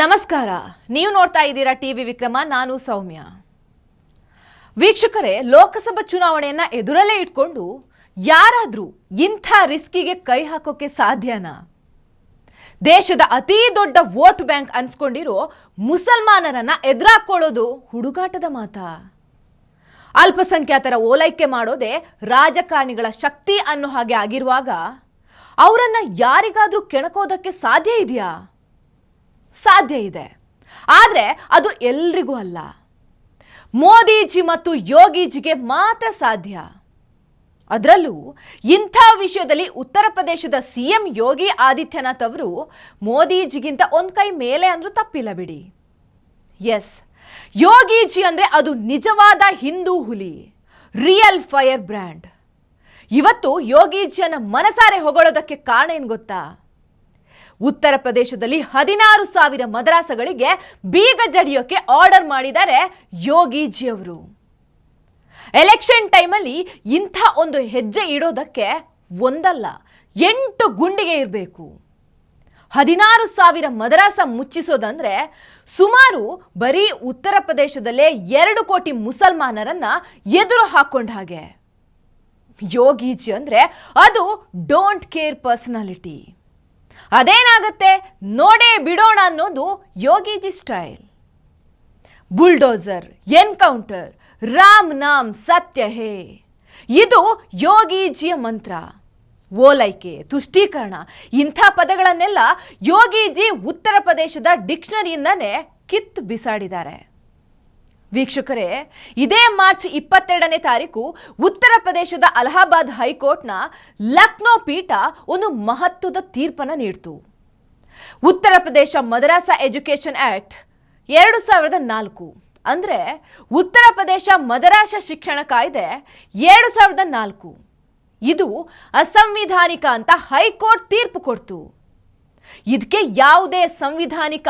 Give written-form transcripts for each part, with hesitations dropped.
ನಮಸ್ಕಾರ. ನೀವು ನೋಡ್ತಾ ಇದ್ದೀರಾ ಟಿವಿ ವಿಕ್ರಮ. ನಾನು ಸೌಮ್ಯ. ವೀಕ್ಷಕರೇ, ಲೋಕಸಭಾ ಚುನಾವಣೆಯನ್ನ ಎದುರಲ್ಲೇ ಇಟ್ಕೊಂಡು ಯಾರಾದ್ರೂ ಇಂಥ ರಿಸ್ಕಿಗೆ ಕೈ ಹಾಕೋಕೆ ಸಾಧ್ಯನಾ? ದೇಶದ ಅತಿ ದೊಡ್ಡ ವೋಟ್ ಬ್ಯಾಂಕ್ ಅನ್ಸ್ಕೊಂಡಿರೋ ಮುಸಲ್ಮಾನರನ್ನ ಎದುರಾಕೊಳ್ಳೋದು ಹುಡುಗಾಟದ ಮಾತಾ? ಅಲ್ಪಸಂಖ್ಯಾತರ ಓಲೈಕೆ ಮಾಡೋದೇ ರಾಜಕಾರಣಿಗಳ ಶಕ್ತಿ ಅನ್ನೋ ಹಾಗೆ ಆಗಿರುವಾಗ ಅವರನ್ನ ಯಾರಿಗಾದ್ರೂ ಕೆಣಕೋದಕ್ಕೆ ಸಾಧ್ಯ ಇದೆಯಾ? ಸಾಧ್ಯ ಇದೆ, ಆದರೆ ಅದು ಎಲ್ರಿಗೂ ಅಲ್ಲ. ಮೋದಿಜಿ ಮತ್ತು ಯೋಗಿಜಿಗೆ ಮಾತ್ರ ಸಾಧ್ಯ. ಅದರಲ್ಲೂ ಇಂಥ ವಿಷಯದಲ್ಲಿ ಉತ್ತರ ಪ್ರದೇಶದ ಸಿಎಂ ಯೋಗಿ ಆದಿತ್ಯನಾಥ್ ಅವರು ಮೋದಿಜಿಗಿಂತ ಒಂದು ಕೈ ಮೇಲೆ ಅಂದ್ರೂ ತಪ್ಪಿಲ್ಲ ಬಿಡಿ. ಎಸ್, ಯೋಗಿಜಿ ಅಂದ್ರೆ ಅದು ನಿಜವಾದ ಹಿಂದೂ ಹುಲಿ, ರಿಯಲ್ ಫೈರ್ ಬ್ರ್ಯಾಂಡ್. ಇವತ್ತು ಯೋಗಿಜಿಯನ್ನ ಮನಸಾರೆ ಹೊಗಳೋದಕ್ಕೆ ಕಾರಣ ಏನು ಗೊತ್ತಾ? ಉತ್ತರ ಪ್ರದೇಶದಲ್ಲಿ 16,000 ಮದ್ರಾಸಗಳಿಗೆ ಬೀಗ ಜಡಿಯೋಕೆ ಆರ್ಡರ್ ಮಾಡಿದ್ದಾರೆ ಯೋಗಿಜಿ ಅವರು. ಎಲೆಕ್ಷನ್ ಟೈಮಲ್ಲಿ ಇಂಥ ಒಂದು ಹೆಜ್ಜೆ ಇಡೋದಕ್ಕೆ ಒಂದಲ್ಲ 8 ಗುಂಡಿಗೆ ಇರಬೇಕು. 16,000 ಮದ್ರಾಸ ಮುಚ್ಚಿಸೋದಂದ್ರೆ ಸುಮಾರು ಬರೀ ಉತ್ತರ ಪ್ರದೇಶದಲ್ಲೇ 2 ಕೋಟಿ ಮುಸಲ್ಮಾನರನ್ನ ಎದುರು ಹಾಕೊಂಡ ಹಾಗೆ. ಯೋಗಿಜಿ ಅಂದ್ರೆ ಅದು ಡೋಂಟ್ ಕೇರ್ ಪರ್ಸನಾಲಿಟಿ. ಅದೇನಾಗತ್ತೆ ನೋಡೇ ಬಿಡೋಣ ಅನ್ನೋದು ಯೋಗಿಜಿ ಸ್ಟೈಲ್. ಬುಲ್ಡೋಸರ್, ಎನ್ಕೌಂಟರ್, ರಾಮ್ ನಾಮ್ ಸತ್ಯ ಹೇ, ಇದು ಯೋಗಿಜಿಯ ಮಂತ್ರ. ಓಲೈಕೆ, ತುಷ್ಟೀಕರಣ, ಇಂಥ ಪದಗಳನ್ನೆಲ್ಲ ಯೋಗಿಜಿ ಉತ್ತರ ಪ್ರದೇಶದ ಡಿಕ್ಷನರಿಯಿಂದನೇ ಕಿತ್ತು ಬಿಸಾಡಿದ್ದಾರೆ. ವೀಕ್ಷಕರೇ, ಇದೇ ಮಾರ್ಚ್ 22ನೇ ತಾರೀಕು ಉತ್ತರ ಪ್ರದೇಶದ ಅಲಹಾಬಾದ್ ಹೈಕೋರ್ಟ್ನ ಲಕ್ನೋ ಪೀಠ ಒಂದು ಮಹತ್ವದ ತೀರ್ಪನ್ನು ನೀಡಿತು. ಉತ್ತರ ಪ್ರದೇಶ ಮದ್ರಾಸ ಎಜುಕೇಷನ್ ಆಕ್ಟ್ 2004 ಅಂದ್ರೆ ಉತ್ತರ ಪ್ರದೇಶ ಮದ್ರಾಸ ಶಿಕ್ಷಣ ಕಾಯ್ದೆ 2004 ಇದು ಅಸಂವಿಧಾನಿಕ ಅಂತ ಹೈಕೋರ್ಟ್ ತೀರ್ಪು ಕೊಡ್ತು. ಇದಕ್ಕೆ ಯಾವುದೇ ಸಂವಿಧಾನಿಕ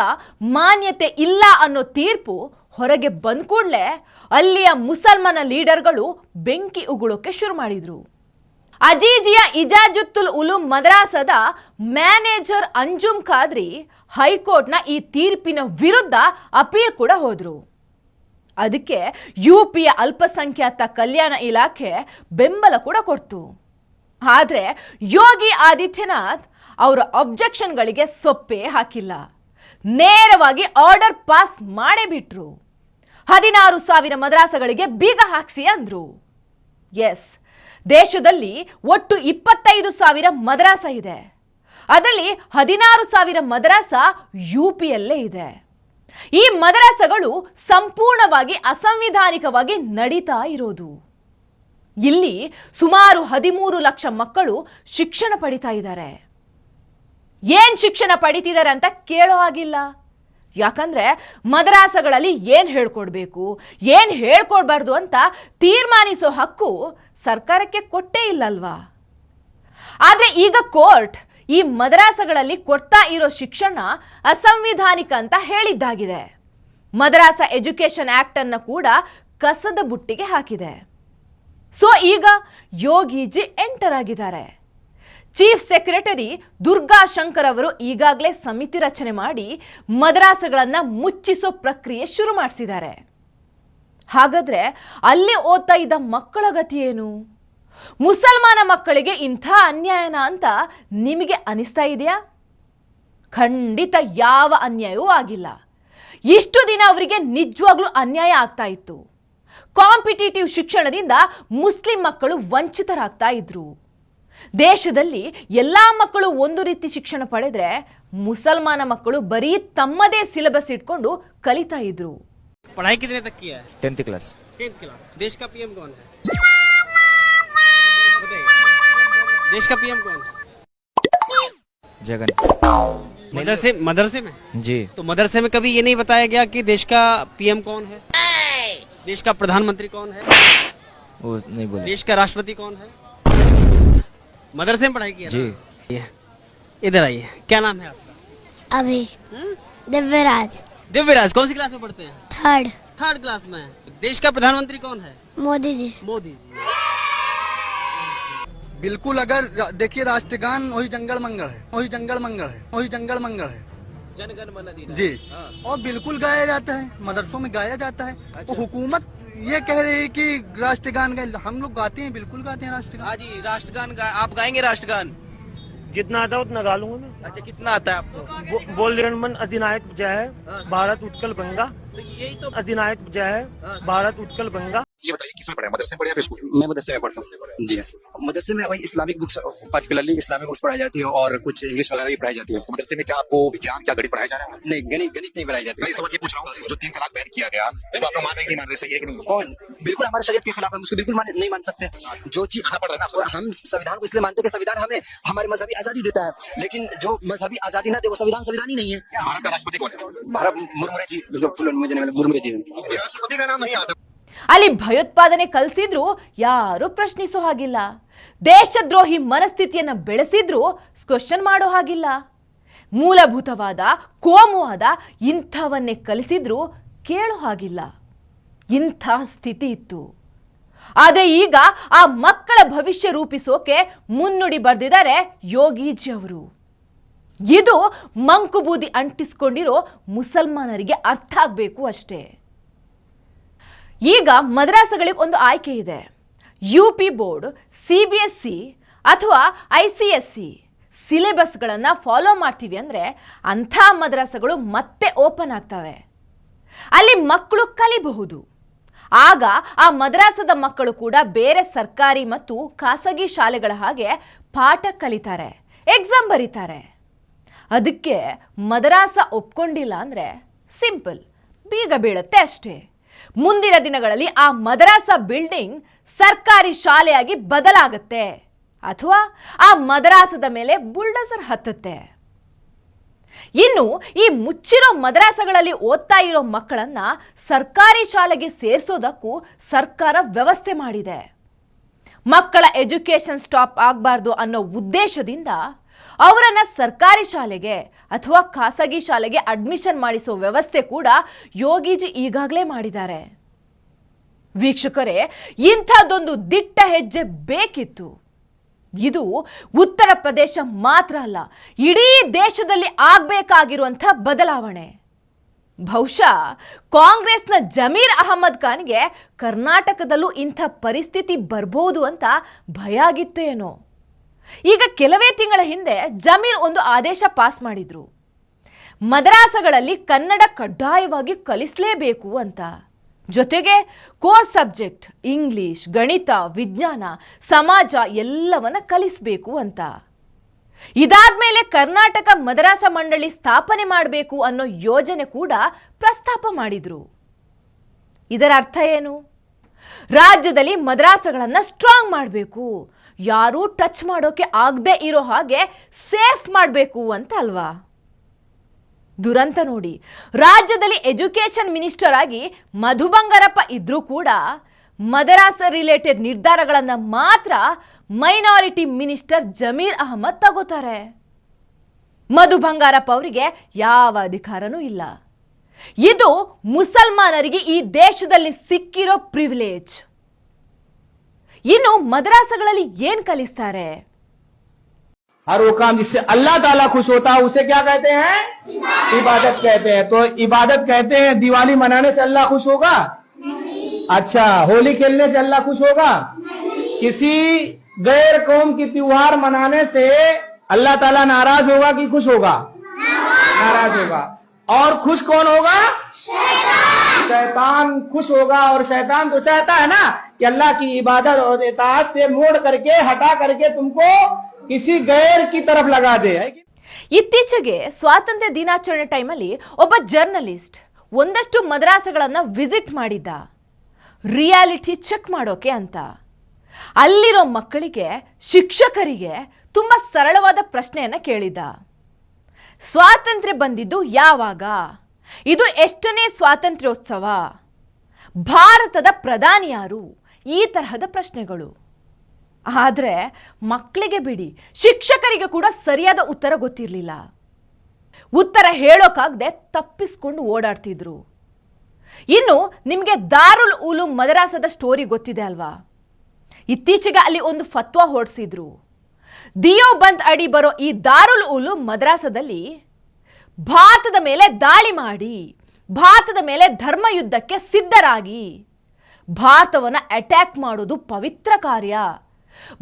ಮಾನ್ಯತೆ ಇಲ್ಲ ಅನ್ನೋ ತೀರ್ಪು ಹೊರಗೆ ಬಂದ ಕೂಡಲೇ ಅಲ್ಲಿಯ ಮುಸಲ್ಮಾನ ಲೀಡರ್ಗಳು ಬೆಂಕಿ ಉಗುಳೋಕೆ ಶುರು ಮಾಡಿದ್ರು. ಅಜೀಜಿಯ ಇಜಾಜುತ್ತುಲ್ ಉಲೂಮ್ ಮದ್ರಾಸದ ಮ್ಯಾನೇಜರ್ ಅಂಜುಮ್ ಖಾದ್ರಿ ಹೈಕೋರ್ಟ್ನ ಈ ತೀರ್ಪಿನ ವಿರುದ್ಧ ಅಪೀಲ್ ಕೂಡ ಹೋದ್ರು. ಅದಕ್ಕೆ ಯುಪಿಯ ಅಲ್ಪಸಂಖ್ಯಾತ ಕಲ್ಯಾಣ ಇಲಾಖೆ ಬೆಂಬಲ ಕೂಡ ಕೊಡ್ತು. ಆದರೆ ಯೋಗಿ ಆದಿತ್ಯನಾಥ್ ಅವರ ಅಬ್ಜೆಕ್ಷನ್ಗಳಿಗೆ ಸೊಪ್ಪೇ ಹಾಕಿಲ್ಲ. ನೇರವಾಗಿ ಆರ್ಡರ್ ಪಾಸ್ ಮಾಡೇ ಬಿಟ್ರು. 16,000 ಮದ್ರಾಸಗಳಿಗೆ ಬೀಗ ಹಾಕ್ಸಿ ಅಂದ್ರು. ಎಸ್, ದೇಶದಲ್ಲಿ ಒಟ್ಟು 25,000 ಮದ್ರಾಸ ಇದೆ. ಅದರಲ್ಲಿ 16,000 ಮದ್ರಾಸ ಯುಪಿಯಲ್ಲೇ ಇದೆ. ಈ ಮದ್ರಾಸಗಳು ಸಂಪೂರ್ಣವಾಗಿ ಅಸಂವಿಧಾನಿಕವಾಗಿ ನಡೀತಾ ಇರೋದು. ಇಲ್ಲಿ ಸುಮಾರು 13 ಲಕ್ಷ ಮಕ್ಕಳು ಶಿಕ್ಷಣ ಪಡಿತಾ ಇದ್ದಾರೆ. ಏನ್ ಶಿಕ್ಷಣ ಪಡಿತಿದ್ದಾರೆ ಅಂತ ಕೇಳೋ ಹಾಗಿಲ್ಲ. ಯಾಕಂದ್ರೆ ಮದ್ರಾಸಗಳಲ್ಲಿ ಏನ್ ಹೇಳ್ಕೊಡ್ಬೇಕು, ಏನ್ ಹೇಳ್ಕೊಡ್ಬಾರ್ದು ಅಂತ ತೀರ್ಮಾನಿಸೋ ಹಕ್ಕು ಸರ್ಕಾರಕ್ಕೆ ಕೊಟ್ಟೇ ಇಲ್ಲಲ್ವಾ? ಆದ್ರೆ ಈಗ ಕೋರ್ಟ್ ಈ ಮದ್ರಾಸಗಳಲ್ಲಿ ಕೊಡ್ತಾ ಇರೋ ಶಿಕ್ಷಣ ಅಸಂವಿಧಾನಿಕ ಅಂತ ಹೇಳಿದ್ದಾಗಿದೆ. ಮದ್ರಾಸ ಎಜುಕೇಷನ್ ಆಕ್ಟ್ ಅನ್ನು ಕೂಡ ಕಸದ ಬುಟ್ಟಿಗೆ ಹಾಕಿದೆ. ಸೊ ಈಗ ಯೋಗಿಜಿ ಎಂಟರ್ ಆಗಿದ್ದಾರೆ. ಚೀಫ್ ಸೆಕ್ರೆಟರಿ ದುರ್ಗಾ ಶಂಕರ್ ಅವರು ಈಗಾಗಲೇ ಸಮಿತಿ ರಚನೆ ಮಾಡಿ ಮದ್ರಾಸಗಳನ್ನು ಮುಚ್ಚಿಸೋ ಪ್ರಕ್ರಿಯೆ ಶುರು ಮಾಡಿಸಿದ್ದಾರೆ. ಹಾಗಾದ್ರೆ ಅಲ್ಲಿ ಓದ್ತಾ ಇದ್ದ ಮಕ್ಕಳ ಗತಿ ಏನು? ಮುಸಲ್ಮಾನ ಮಕ್ಕಳಿಗೆ ಇಂಥ ಅನ್ಯಾಯನ ಅಂತ ನಿಮಗೆ ಅನಿಸ್ತಾ ಇದೆಯಾ? ಖಂಡಿತ ಯಾವ ಅನ್ಯಾಯವೂ ಆಗಿಲ್ಲ. ಇಷ್ಟು ದಿನ ಅವರಿಗೆ ನಿಜವಾಗ್ಲೂ ಅನ್ಯಾಯ ಆಗ್ತಾ ಇತ್ತು. ಕಾಂಪಿಟೇಟಿವ್ ಶಿಕ್ಷಣದಿಂದ ಮುಸ್ಲಿಂ ಮಕ್ಕಳು ವಂಚಿತರಾಗ್ತಾ ಇದ್ರು. ದೇಶದಲ್ಲಿ ಎಲ್ಲಾ ಮಕ್ಕಳು ಒಂದು ರೀತಿ ಶಿಕ್ಷಣ ಪಡೆದ್ರೆ ಮುಸಲ್ಮಾನ ಮಕ್ಕಳು ಬರೀ ತಮ್ಮದೇ ಸಿಲೆಬಸ್ ಇಟ್ಕೊಂಡು ಕಲಿತಾ ಇದ್ರು. पढ़ाई कितने तक की है? 10th class. 10th class. देश का पीएम कौन है? बताइए. देश का पीएम कौन है? जगन. मदरसे में जी. तो मदरसे में कभी ये नहीं बताया गया कि देश का पीएम कौन है, देश का प्रधानमंत्री कौन है, वो नहीं बोले. देश का राष्ट्रपति कौन है? मदरसे में पढ़ाई की है जी. इधर आइए, क्या नाम है आपका? अभी दिव्यराज दिव्यराज. कौन सी क्लास में पढ़ते हैं? थर्ड क्लास में. देश का प्रधानमंत्री कौन है? मोदी जी। मोदी जी. बिल्कुल, अगर देखिए राष्ट्रगान वही जंगल मंगल है, वही जंगल मंगल है, वही जंगल मंगल है. जनगण मन अधिनायक जी। और बिल्कुल गाया जाता है, मदरसों में गाया जाता है। तो हुकूमत ये कह रही है कि राष्ट्रगान गाए, हम लोग गाते हैं, बिल्कुल गाते हैं राष्ट्रगान। हाँ जी, राष्ट्रगान आप गाएंगे राष्ट्रगान? जितना आता है उतना गा लूंगा मैं। अच्छा, कितना आता है आपको? बोल जनगण अधिनायक जय है, भारत उत्कल बंगा। तो यही तो अधिनायक जय है, भारत उत्कल बंगा। ये बताइए किसमें पढ़ा है, मदरसे में पढ़ा या स्कूल? मैं मदरसे में पढ़ता हूँ जी। मदरसे में वही Islamic books, particularly Islamic books पढ़ाई जाती है और कुछ इंग्लिश वगैरह भी पढ़ाई जाती है। मदरसे में क्या आपको विज्ञान, क्या गणित पढ़ाया जा रहा है? नहीं, गणित नहीं पढ़ाई जाती। मैं सवाल ये पूछ रहा हूँ, जो 3 तलाक बैन किया गया, इसको आप लोग मान रहे हैं कि नहीं मान रहे? सही है कि नहीं? कौन? बिल्कुल हमारे शरीयत के खिलाफ है, उसको बिल्कुल नहीं मान सकते। जो चीज पढ़ रहे हैं हम संविधान को इसलिए मानते हैं कि संविधान हमें हमारी मजहबी आजादी देता है, लेकिन जो मजहबी आजादी ना दे वो संविधान ही नहीं है। भारत का राष्ट्रपति कौन है? भारत मुर्मू जी, मुर्मू जी। राष्ट्रपति का नाम नहीं आता। ಅಲ್ಲಿ ಭಯೋತ್ಪಾದನೆ ಕಲಿಸಿದ್ರು ಯಾರು ಪ್ರಶ್ನಿಸೋ ಹಾಗಿಲ್ಲ. ದೇಶದ್ರೋಹಿ ಮನಸ್ಥಿತಿಯನ್ನ ಬೆಳೆಸಿದ್ರು ಕ್ವೆಶ್ಚನ್ ಮಾಡೋ ಹಾಗಿಲ್ಲ. ಮೂಲಭೂತವಾದ ಕೋಮುವಾದ ಇಂಥವನ್ನೇ ಕಲಿಸಿದ್ರು ಕೇಳೋ ಹಾಗಿಲ್ಲ. ಇಂಥ ಸ್ಥಿತಿ ಇತ್ತು. ಆದರೆ ಈಗ ಆ ಮಕ್ಕಳ ಭವಿಷ್ಯ ರೂಪಿಸೋಕೆ ಮುನ್ನುಡಿ ಬರೆದಿದ್ದಾರೆ ಯೋಗೀಜಿ ಅವರು. ಇದು ಮಂಕುಬೂದಿ ಅಂಟಿಸ್ಕೊಂಡಿರೋ ಮುಸಲ್ಮಾನರಿಗೆ ಅರ್ಥ ಆಗಬೇಕು ಅಷ್ಟೇ. ಈಗ ಮದ್ರಾಸಗಳಿಗೆ ಒಂದು ಆಯ್ಕೆ ಇದೆ. UP ಬೋರ್ಡ್, CBSE ಅಥವಾ ICSE ಸಿಲೆಬಸ್ಗಳನ್ನು ಫಾಲೋ ಮಾಡ್ತೀವಿ ಅಂದರೆ ಅಂಥ ಮದ್ರಾಸಗಳು ಮತ್ತೆ ಓಪನ್ ಆಗ್ತವೆ. ಅಲ್ಲಿ ಮಕ್ಕಳು ಕಲಿಬಹುದು. ಆಗ ಆ ಮದ್ರಾಸದ ಮಕ್ಕಳು ಕೂಡ ಬೇರೆ ಸರ್ಕಾರಿ ಮತ್ತು ಖಾಸಗಿ ಶಾಲೆಗಳ ಹಾಗೆ ಪಾಠ ಕಲಿತಾರೆ, ಎಕ್ಸಾಮ್ ಬರೀತಾರೆ. ಅದಕ್ಕೆ ಮದ್ರಾಸ ಒಪ್ಕೊಂಡಿಲ್ಲ ಅಂದರೆ ಸಿಂಪಲ್, ಬೀಗ ಬೀಳುತ್ತೆ ಅಷ್ಟೇ. ಮುಂದಿನ ದಿನಗಳಲ್ಲಿ ಆ ಮದ್ರಾಸ ಬಿಲ್ಡಿಂಗ್ ಸರ್ಕಾರಿ ಶಾಲೆಯಾಗಿ ಬದಲಾಗುತ್ತೆ ಅಥವಾ ಆ ಮದ್ರಾಸದ ಮೇಲೆ ಬುಲ್ಡೋಸರ್ ಹತ್ತುತ್ತೆ. ಇನ್ನು ಈ ಮುಚ್ಚಿರೋ ಮದ್ರಾಸಗಳಲ್ಲಿ ಓದ್ತಾ ಇರೋ ಮಕ್ಕಳನ್ನ ಸರ್ಕಾರಿ ಶಾಲೆಗೆ ಸೇರಿಸೋದಕ್ಕೂ ಸರ್ಕಾರ ವ್ಯವಸ್ಥೆ ಮಾಡಿದೆ. ಮಕ್ಕಳ ಎಜುಕೇಶನ್ ಸ್ಟಾಪ್ ಆಗಬಾರ್ದು ಅನ್ನೋ ಉದ್ದೇಶದಿಂದ ಅವರನ್ನ ಸರ್ಕಾರಿ ಶಾಲೆಗೆ ಅಥವಾ ಖಾಸಗಿ ಶಾಲೆಗೆ ಅಡ್ಮಿಷನ್ ಮಾಡಿಸೋ ವ್ಯವಸ್ಥೆ ಕೂಡ ಯೋಗೀಜಿ ಈಗಾಗಲೇ ಮಾಡಿದ್ದಾರೆ. ವೀಕ್ಷಕರೇ, ಇಂಥದ್ದೊಂದು ದಿಟ್ಟ ಹೆಜ್ಜೆ ಬೇಕಿತ್ತು. ಇದು ಉತ್ತರ ಪ್ರದೇಶ ಮಾತ್ರ ಅಲ್ಲ, ಇಡೀ ದೇಶದಲ್ಲಿ ಆಗಬೇಕಾಗಿರುವಂಥ ಬದಲಾವಣೆ. ಬಹುಶಃ ಕಾಂಗ್ರೆಸ್ನ ಜಮೀರ್ ಅಹಮದ್ ಖಾನ್ಗೆ ಕರ್ನಾಟಕದಲ್ಲೂ ಇಂಥ ಪರಿಸ್ಥಿತಿ ಬರ್ಬೋದು ಅಂತ ಭಯ ಆಗಿತ್ತು ಏನೋ. ಈಗ ಕೆಲವೇ ತಿಂಗಳ ಹಿಂದೆ ಜಮೀರ್ ಒಂದು ಆದೇಶ ಪಾಸ್ ಮಾಡಿದ್ರು. ಮದ್ರಾಸಗಳಲ್ಲಿ ಕನ್ನಡ ಕಡ್ಡಾಯವಾಗಿ ಕಲಿಸಲೇಬೇಕು ಅಂತ. ಜೊತೆಗೆ ಕೋರ್ ಸಬ್ಜೆಕ್ಟ್ ಇಂಗ್ಲಿಷ್, ಗಣಿತ, ವಿಜ್ಞಾನ, ಸಮಾಜ ಎಲ್ಲವನ್ನ ಕಲಿಸಬೇಕು ಅಂತ. ಇದಾದ್ಮೇಲೆ ಕರ್ನಾಟಕ ಮದ್ರಾಸ ಮಂಡಳಿ ಸ್ಥಾಪನೆ ಮಾಡಬೇಕು ಅನ್ನೋ ಯೋಜನೆ ಕೂಡ ಪ್ರಸ್ತಾಪ ಮಾಡಿದ್ರು. ಇದರ ಅರ್ಥ ಏನು? ರಾಜ್ಯದಲ್ಲಿ ಮದ್ರಾಸಗಳನ್ನ ಸ್ಟ್ರಾಂಗ್ ಮಾಡಬೇಕು, ಯಾರೂ ಟಚ್ ಮಾಡೋಕೆ ಆಗದೆ ಇರೋ ಹಾಗೆ ಸೇಫ್ ಮಾಡಬೇಕು ಅಂತ ಅಲ್ವಾ? ದುರಂತ ನೋಡಿ, ರಾಜ್ಯದಲ್ಲಿ ಎಜುಕೇಶನ್ ಮಿನಿಸ್ಟರ್ ಆಗಿ ಮಧು ಬಂಗಾರಪ್ಪ ಇದ್ರೂ ಕೂಡ ಮದ್ರಾಸ ರಿಲೇಟೆಡ್ ನಿರ್ಧಾರಗಳನ್ನು ಮಾತ್ರ ಮೈನಾರಿಟಿ ಮಿನಿಸ್ಟರ್ ಜಮೀರ್ ಅಹಮದ್ ತಗೋತಾರೆ. ಮಧು ಬಂಗಾರಪ್ಪ ಅವರಿಗೆ ಯಾವ ಅಧಿಕಾರನೂ ಇಲ್ಲ. ಇದು ಮುಸಲ್ಮಾನರಿಗೆ ಈ ದೇಶದಲ್ಲಿ ಸಿಕ್ಕಿರೋ ಪ್ರಿವಿಲೇಜ್. ಇನ್ನು ಮದ್ರಾಸಗಳಲ್ಲಿ ಏನ್ ಕಲಿಸ್ತಾರೆ? हर वो काम जिससे अल्लाह ताला खुश होता है उसे क्या कहते हैं? इबादत कहते हैं। तो इबादत कहते हैं दिवाली मनाने से अल्लाह खुश होगा? अच्छा, होली खेलने से अल्लाह खुश होगा? किसी गैर कौम की त्योहार मनाने से अल्लाह ताला नाराज होगा कि खुश होगा? नाराज होगा। और खुश कौन होगा? शैतान खुश होगा। और शैतान तो चाहता है ना कि अल्लाह की इबादत और इताअत से मोड़ करके, हटा करके तुमको किसी गैर की तरफ लगा दे। ಇತ್ತೀಚೆಗೆ ಸ್ವಾತಂತ್ರ್ಯ ದಿನಾಚರಣೆ ಟೈಮಲ್ಲಿ ಒಬ್ಬ ಜರ್ನಲಿಸ್ಟ್ ಒಂದಷ್ಟು ಮದ್ರಾಸಗಳನ್ನ ವಿಸಿಟ್ ಮಾಡಿದ್ದ, ರಿಯಾಲಿಟಿ ಚೆಕ್ ಮಾಡೋಕೆ ಅಂತ. ಅಲ್ಲಿರೋ ಮಕ್ಕಳಿಗೆ, ಶಿಕ್ಷಕರಿಗೆ ತುಂಬಾ ಸರಳವಾದ ಪ್ರಶ್ನೆಯನ್ನ ಕೇಳಿದ್ದ. ಸ್ವಾತಂತ್ರ್ಯ ಬಂದಿದ್ದು ಯಾವಾಗ? ಇದು ಎಷ್ಟನೇ ಸ್ವಾತಂತ್ರ್ಯೋತ್ಸವ? ಭಾರತದ ಪ್ರಧಾನಿ ಯಾರು? ಈ ತರಹದ ಪ್ರಶ್ನೆಗಳು. ಆದರೆ ಮಕ್ಕಳಿಗೆ ಬಿಡಿ, ಶಿಕ್ಷಕರಿಗೆ ಕೂಡ ಸರಿಯಾದ ಉತ್ತರ ಗೊತ್ತಿರಲಿಲ್ಲ. ಉತ್ತರ ಹೇಳೋಕ್ಕಾಗದೆ ತಪ್ಪಿಸ್ಕೊಂಡು ಓಡಾಡ್ತಿದ್ರು. ಇನ್ನು ನಿಮಗೆ ದಾರುಲ್ ಉಲೂಮ್ ಮದ್ರಾಸದ ಸ್ಟೋರಿ ಗೊತ್ತಿದೆ ಅಲ್ವಾ? ಇತ್ತೀಚೆಗೆ ಅಲ್ಲಿ ಒಂದು ಫತ್ವಾ ಹೊರಡಿಸಿದ್ರು. ದಿಯೋಬಂದ್ ಅಡಿ ಬರೋ ಈ ದಾರುಲ್ ಉಲೂಮ್ ಮದ್ರಾಸದಲ್ಲಿ ಭಾರತದ ಮೇಲೆ ದಾಳಿ ಮಾಡಿ, ಭಾರತದ ಮೇಲೆ ಧರ್ಮಯುದ್ಧಕ್ಕೆ ಸಿದ್ಧರಾಗಿ, ಭಾರತವನ್ನು ಅಟ್ಯಾಕ್ ಮಾಡೋದು ಪವಿತ್ರ ಕಾರ್ಯ.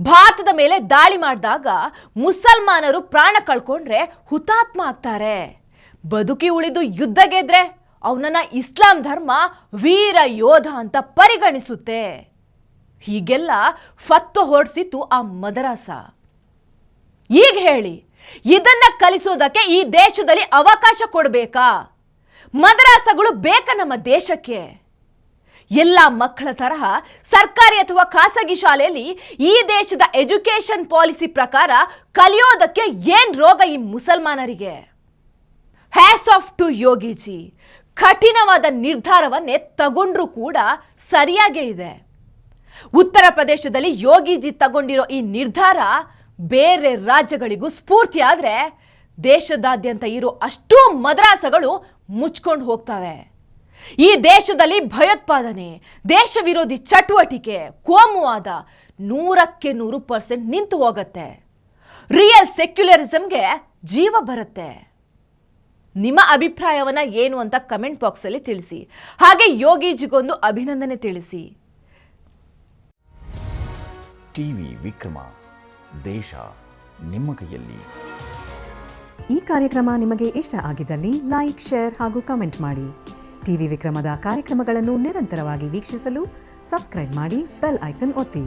ಭಾರತದ ಮೇಲೆ ದಾಳಿ ಮಾಡಿದಾಗ ಮುಸಲ್ಮಾನರು ಪ್ರಾಣ ಕಳ್ಕೊಂಡ್ರೆ ಹುತಾತ್ಮ ಆಗ್ತಾರೆ. ಬದುಕಿ ಉಳಿದು ಯುದ್ಧ ಗೆದ್ರೆ ಅವನನ್ನ ಇಸ್ಲಾಂ ಧರ್ಮ ವೀರ ಯೋಧ ಅಂತ ಪರಿಗಣಿಸುತ್ತೆ. ಹೀಗೆಲ್ಲ ಫತ್ವ ಹೊರಡಿಸಿತ್ತು ಆ ಮದರಸ. ಈಗ ಹೇಳಿ, ಇದನ್ನ ಕಲಿಸೋದಕ್ಕೆ ಈ ದೇಶದಲ್ಲಿ ಅವಕಾಶ ಕೊಡಬೇಕಾ? ಮದರಸಗಳು ಬೇಕಾ ನಮ್ಮ ದೇಶಕ್ಕೆ? ಎಲ್ಲ ಮಕ್ಕಳ ತರಹ ಸರ್ಕಾರಿ ಅಥವಾ ಖಾಸಗಿ ಶಾಲೆಯಲ್ಲಿ ಈ ದೇಶದ ಎಜುಕೇಶನ್ ಪಾಲಿಸಿ ಪ್ರಕಾರ ಕಲಿಯೋದಕ್ಕೆ ಏನ್ ರೋಗ ಈ ಮುಸಲ್ಮಾನರಿಗೆ? Hats off to Yogiji. ಕಠಿಣವಾದ ನಿರ್ಧಾರವನ್ನೇ ತಗೊಂಡ್ರೂ ಕೂಡ ಸರಿಯಾಗೇ ಇದೆ. ಉತ್ತರ ಪ್ರದೇಶದಲ್ಲಿ ಯೋಗಿಜಿ ತಗೊಂಡಿರೋ ಈ ನಿರ್ಧಾರ ಬೇರೆ ರಾಜ್ಯಗಳಿಗೂ ಸ್ಫೂರ್ತಿ ಆದ್ರೆ ದೇಶದಾದ್ಯಂತ ಇರೋ ಅಷ್ಟೂ ಮದ್ರಾಸಗಳು ಮುಚ್ಕೊಂಡು ಹೋಗ್ತವೆ. ಈ ದೇಶದಲ್ಲಿ ಭಯೋತ್ಪಾದನೆ, ದೇಶ ವಿರೋಧಿ ಚಟುವಟಿಕೆ, ಕೋಮುವಾದ 100% ನಿಂತು ಹೋಗುತ್ತೆ. ರಿಯಲ್ ಸೆಕ್ಯುಲರಿಸಂಗೆ ಜೀವ ಬರುತ್ತೆ. ನಿಮ್ಮ ಅಭಿಪ್ರಾಯವನ್ನ ಏನು ಅಂತ ಕಮೆಂಟ್ ಬಾಕ್ಸ್ ಅಲ್ಲಿ ತಿಳಿಸಿ. ಹಾಗೆ ಯೋಗಿಜಿಗೊಂದು ಅಭಿನಂದನೆ ತಿಳಿಸಿ. ಟಿವಿ ವಿಕ್ರಮ, ದೇಶ ನಿಮ್ಮ ಕೈಯಲ್ಲಿ. ಈ ಕಾರ್ಯಕ್ರಮ ನಿಮಗೆ ಇಷ್ಟ ಆಗಿದ್ದಲ್ಲಿ ಲೈಕ್, ಶೇರ್ ಹಾಗೂ ಕಮೆಂಟ್ ಮಾಡಿ. ಟಿವಿ ವಿಕ್ರಮದ ಕಾರ್ಯಕ್ರಮಗಳನ್ನು ನಿರಂತರವಾಗಿ ವೀಕ್ಷಿಸಲು ಸಬ್ಸ್ಕ್ರೈಬ್ ಮಾಡಿ, ಬೆಲ್ ಐಕನ್ ಒತ್ತಿ.